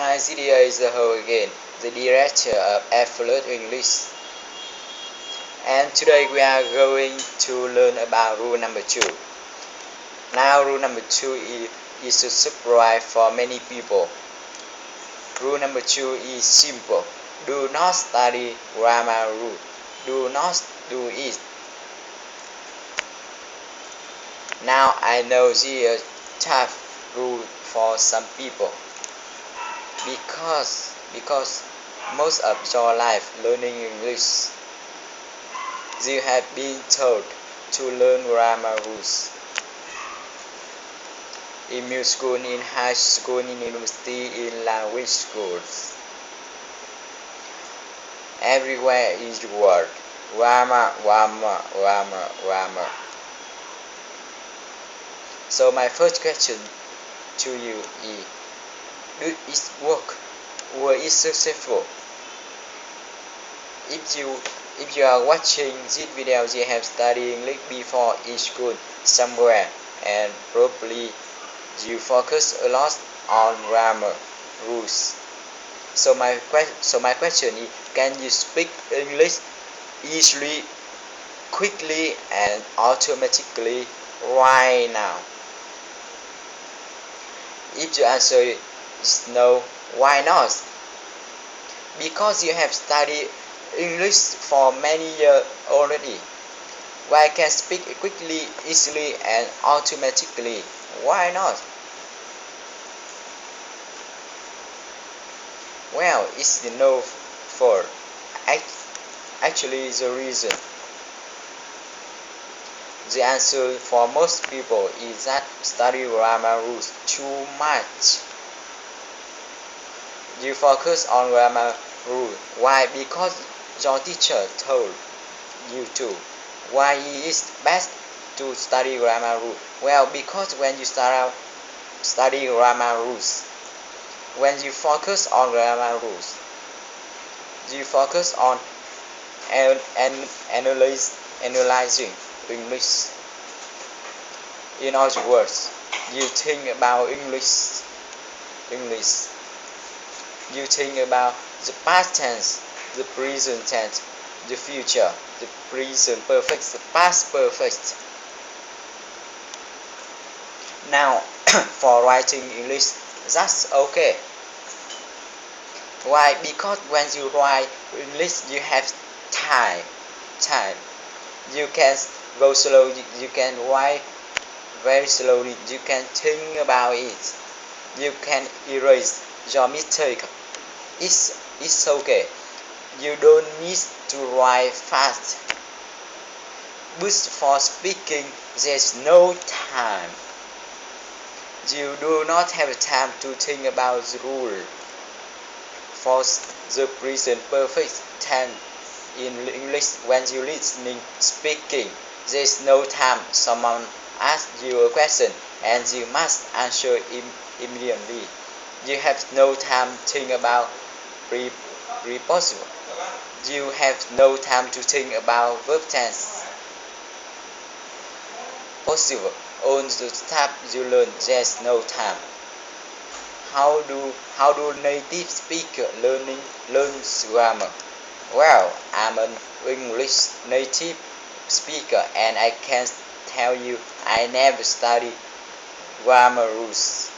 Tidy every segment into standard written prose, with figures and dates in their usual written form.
Hi, Zidia is the host again, the director of Absolute English. And today we are going to learn about rule number 2. Now, rule number 2 is a surprise for many people. Rule number 2 is simple. Do not study grammar rule. Do not do it. Now, I know this is a tough rule for some people because most of your life learning English you have been taught to learn grammar rules. In middle school, in high school, in university, in language schools. Everywhere is the word grammar, grammar, grammar, grammar. So my first question to you is, do it work? Or is successful? If you are watching this video, you have studied English before in school somewhere, and probably you focus a lot on grammar rules. So my question is, can you speak English easily, quickly, and automatically right now? If the answer is no, why not? Because you have studied English for many years already. Why can speak quickly, easily, and automatically? Why not? Well, it's the no for actually the reason. The answer for most people is that study grammar rules too much. You focus on grammar rule. Why? Because your teacher told you to. Why it is best to study grammar rule? Well, because when you start out study grammar rules, when you focus on grammar rules, you focus on analyzing English. In other words, you think about English. You think about the past tense, the present tense, the future, the present perfect, the past perfect. Now, for writing English, that's okay. Why? Because when you write English, you have time. You can go slowly, you can write very slowly, you can think about it, you can erase your mistake. It's okay. You don't need to write fast. But for speaking, there's no time. You do not have time to think about the rule. For the present perfect tense in English, when you listening, speaking, there's no time. Someone asks you a question and you must answer immediately. You have no time to think about preposition. You have no time to think about verb tense. Possible. On the step you learn, there's no time. How do native speaker learn grammar? Well, I'm an English native speaker and I can tell you I never studied grammar rules.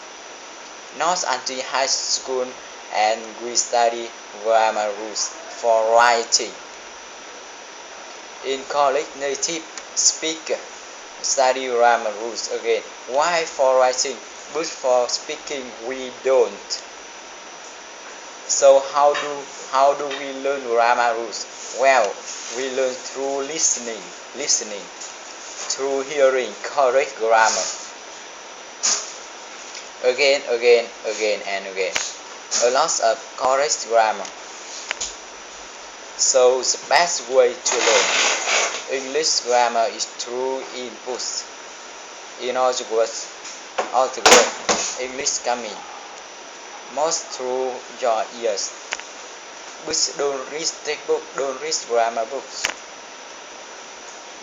Not until high school and we study grammar rules for writing. In college, native speaker study grammar rules again. Why for writing? But for speaking we don't. So how do we learn grammar rules? Well, we learn through listening, through hearing correct grammar. Again, and again. A lot of correct grammar. So the best way to learn English grammar is through inputs. In other words, English coming most through your ears. But don't read textbook, don't read grammar books.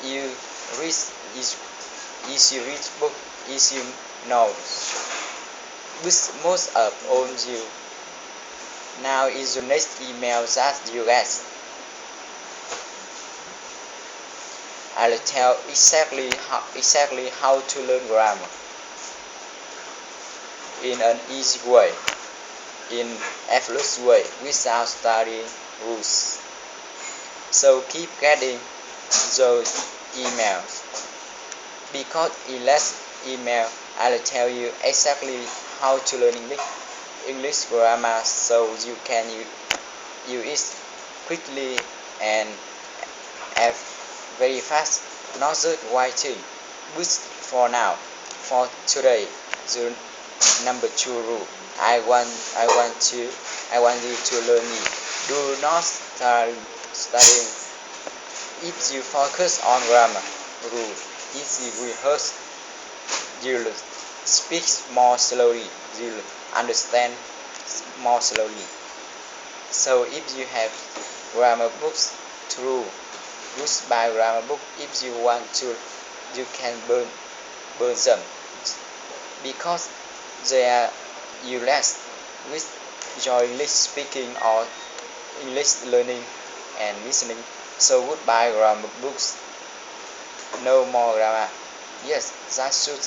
You read easy read book, easy notes. But most of all Now is the next email that you get. I'll tell exactly how to learn grammar in an easy way, in effortless way, without studying rules. So keep getting those emails, because in last email I'll tell you exactly how to learn English grammar, so you can use it quickly and have very fast. Not just writing, but for now, for today, the number 2 rule. I want you to learn it. Do not start studying. If you focus on grammar rule, if you rehearse, you'll speak more slowly, you'll understand more slowly. So if you have grammar books, through books by grammar book, if you want to, you can burn them, because they are useless with your English speaking or English learning and listening. So goodbye grammar books, no more grammar. Yes, that should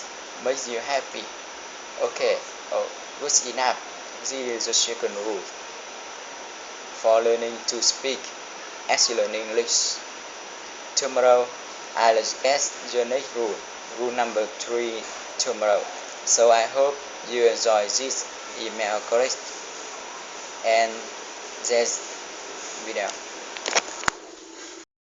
make you happy. Okay, oh, good enough. This is the second rule for learning to speak as you learn English. Tomorrow, I'll guess the next rule, rule number 3 tomorrow. So I hope you enjoy this email correct and this video.